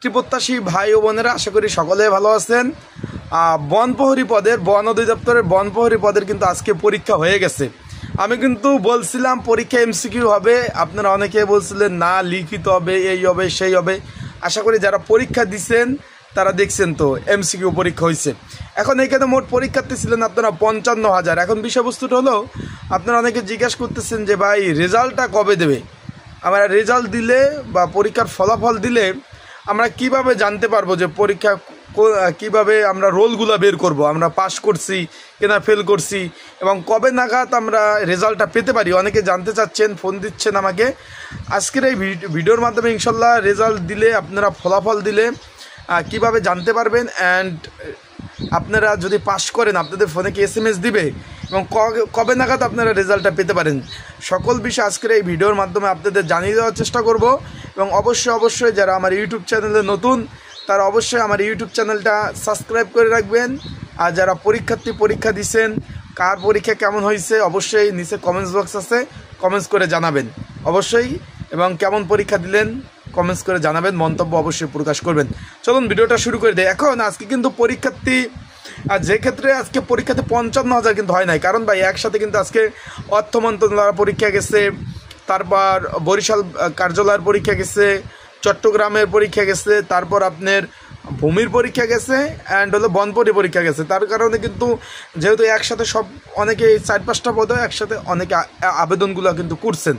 চাকরি প্রত্যাশী ভাই ও বোনেরা, আশা করি সকলে ভালো আছেন। বনপ্রহরী পদের, বন অধিদপ্তরের বনপ্রহরী পদের কিন্তু আজকে পরীক্ষা হয়ে গেছে। আমি কিন্তু বলছিলাম পরীক্ষা এমসিকিউ হবে, আপনারা অনেকে বলছিলেন না লিখিত হবে, এই হবে সেই হবে। আশা করি যারা পরীক্ষা দিচ্ছেন তারা দেখছেন তো এমসিকিউ পরীক্ষা হয়েছে। এখন এখানে মোট পরীক্ষার্থী ছিলেন আপনারা 55,000। এখন বিষয়বস্তুটা হলো, আপনারা অনেকে জিজ্ঞাসা করতেছেন যে ভাই রেজাল্টটা কবে দেবে। আমরা রেজাল্ট দিলে বা পরীক্ষার ফলাফল দিলে আমরা কিভাবে জানতে পারবো যে পরীক্ষা কিভাবে আমরা রোলগুলো বের করব, আমরা পাস করছি কিনা ফেল করছি, এবং কবে নাগাদ আমরা রেজাল্টটা পেতে পারি। অনেকে জানতে চাচ্ছেন, ফোন দিচ্ছেন আমাকে। আজকের এই ভিডিওর মাধ্যমে ইনশাল্লাহ রেজাল্ট দিলে, আপনারা ফলাফল দিলে কিভাবে জানতে পারবেন, অ্যান্ড আপনারা যদি পাস করেন আপনাদের ফোনে কি SMS দিবে এবং কবে নাগাদ আপনারা রেজাল্টটা পেতে পারেন, সকল বিষয় আজকের এই ভিডিওর মাধ্যমে আপনাদের জানিয়ে দেওয়ার চেষ্টা করব। এবং অবশ্যই যারা আমার ইউটিউব চ্যানেলে নতুন তারা অবশ্যই আমার ইউটিউব চ্যানেলটা সাবস্ক্রাইব করে রাখবেন। আর যারা পরীক্ষা দিচ্ছেন, কার পরীক্ষা কেমন হয়েছে অবশ্যই নিচে কমেন্টস বক্স আছে, কমেন্টস করে জানাবেন অবশ্যই। এবং কেমন পরীক্ষা দিলেন কমেন্টস করে জানাবেন, মন্তব্য অবশ্যই প্রকাশ করবেন। চলুন ভিডিওটা শুরু করে দেয়। এখন আজকে কিন্তু পরীক্ষার্থী, আর যে ক্ষেত্রে আজকে পরীক্ষাতে 55,000 কিন্তু হয় নাই, কারণ ভাই একসাথে কিন্তু আজকে অর্থ মন্ত্রণালয়ের পরীক্ষা গেছে, তারপর বরিশাল কার্যালয়ের পরীক্ষা গেছে, চট্টগ্রামের পরীক্ষা গেছে, তারপর আপনার ভূমির পরীক্ষা গেছে, অ্যান্ড হলো বনপরি পরীক্ষা গেছে। তার কারণে কিন্তু যেহেতু একসাথে সব অনেকে 4-5টা পদে একসাথে অনেকে আবেদনগুলো কিন্তু করছেন,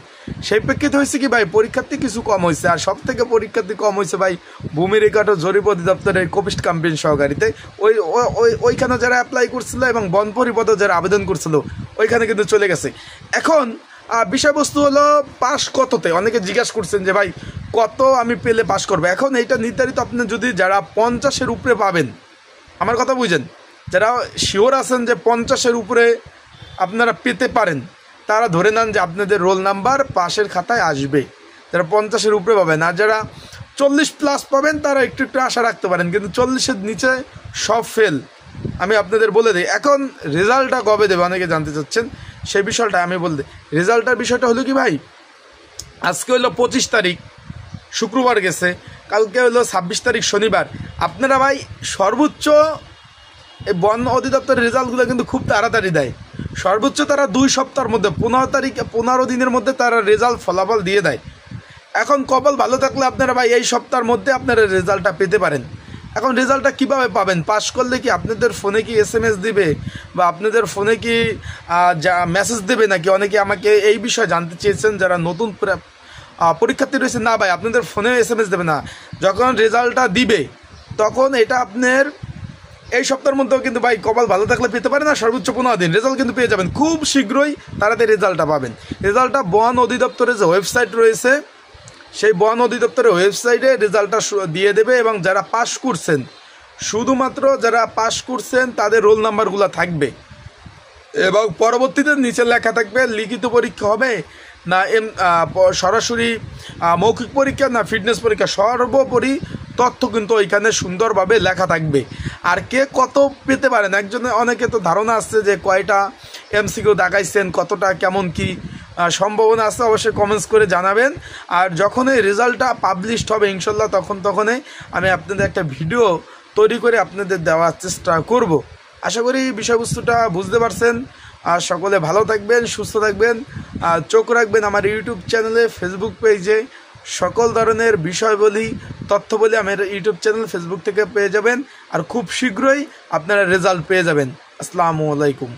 সেই প্রেক্ষিতে হয়েছে কি ভাই পরীক্ষার্থী কিছু কম হয়েছে। আর সব থেকে পরীক্ষার্থী কম হয়েছে ভাই ভূমি রেকর্ড ও জরিপ অধিদপ্তরের কোপিস্ট ক্যাম্পেইন সহকারীতে। ওইখানে যারা অ্যাপ্লাই করছিল এবং বনপরি পদে যারা আবেদন করছিল ওইখানে কিন্তু চলে গেছে। এখন বিষয়বস্তু হলো পাস কততে, অনেকে জিজ্ঞাসা করছেন যে ভাই কত আমি পেলে পাস করবো। এখন এইটা নির্ধারিত, আপনি যদি যারা 50-এর উপরে পাবেন, আমার কথা বুঝেন, যারা শিওর আছেন যে 50-এর উপরে আপনারা পেতে পারেন, তারা ধরে নেন যে আপনাদের রোল নাম্বার পাশের খাতায় আসবে, যারা 50-এর উপরে পাবেন। আর যারা 40+ পাবেন তারা একটু আশা রাখতে পারেন, কিন্তু 40-এর নিচে সব ফেল। আমি আপনাদের বলে দিই, এখন রেজাল্টটা কবে দেবে অনেকে জানতে চাচ্ছেন, সেই বিষয়টা আমি বলে দিই। রেজাল্টের বিষয়টা হলো কি ভাই, আজকে হলো 25 তারিখ শুক্রবার গেছে, কালকে হলো 26 তারিখ শনিবার। আপনারা ভাই সর্বোচ্চ এই বন অধিদপ্তরের রেজাল্টগুলো কিন্তু খুব তাড়াতাড়ি দেয়, সর্বোচ্চ তারা 2 সপ্তাহের মধ্যে 15 দিনের মধ্যে তারা রেজাল্ট ফলাফল দিয়ে দেয়। এখন কপাল ভালো থাকলে আপনারা ভাই এই সপ্তাহের মধ্যে আপনারা রেজাল্টটা পেতে পারেন। এখন রেজাল্টটা কীভাবে পাবেন, পাস করলে কি আপনাদের ফোনে কি SMS দিবে বা আপনাদের ফোনে কি মেসেজ দেবে নাকি, অনেকে আমাকে এই বিষয়ে জানতে চেয়েছেন যারা নতুন পরীক্ষার্থী রয়েছে। না ভাই, আপনাদের ফোনে SMS দেবে না, যখন রেজাল্টটা দিবে তখন এটা আপনার এই সপ্তাহের মধ্যেও কিন্তু ভাই কপাল ভালো থাকলে পেতে পারে না, সর্বোচ্চ 15 দিন রেজাল্ট কিন্তু পেয়ে যাবেন, খুব শীঘ্রই তাড়াতাড়ি রেজাল্টটা পাবেন। রেজাল্টটা বন অধিদপ্তরের যে ওয়েবসাইট রয়েছে সেই বন অধিদপ্তরের ওয়েবসাইটে রেজাল্টটা দিয়ে দেবে। এবং যারা পাস করছেন, শুধুমাত্র যারা পাস করছেন তাদের রোল নাম্বারগুলো থাকবে, এবং পরবর্তীতে নিচে লেখা থাকবে লিখিত পরীক্ষা হবে না সরাসরি মৌখিক পরীক্ষা না ফিটনেস পরীক্ষা, সর্বোপরি তথ্য কিন্তু ওইখানে সুন্দরভাবে লেখা থাকবে। আর কে কত পেতে পারেন, অনেকে তো ধারণা আসছে যে কয়টা MCQ দেখাইছেন, কতটা কেমন কি সম্ভাবনা আছে, অবশ্যই কমেন্টস করে জানাবেন। আর যখন এই রেজাল্টটা পাবলিশড হবে ইনশাল্লাহ তখনই আমি আপনাদের একটা ভিডিও তৈরি করে আপনাদের দেওয়ার চেষ্টা করব। আশা করি বিষয়বস্তুটা বুঝতে পারছেন। আর সকলে ভালো থাকবেন, সুস্থ থাকবেন, আর চোখ রাখবেন আমার ইউটিউব চ্যানেলে, ফেসবুক পেজে সকল ধরনের বিষয়বলি তথ্যবলি আমার ইউটিউব চ্যানেল ফেসবুক থেকে পেয়ে যাবেন। আর খুব শীঘ্রই আপনারা রেজাল্ট পেয়ে যাবেন। আসসালামু আলাইকুম।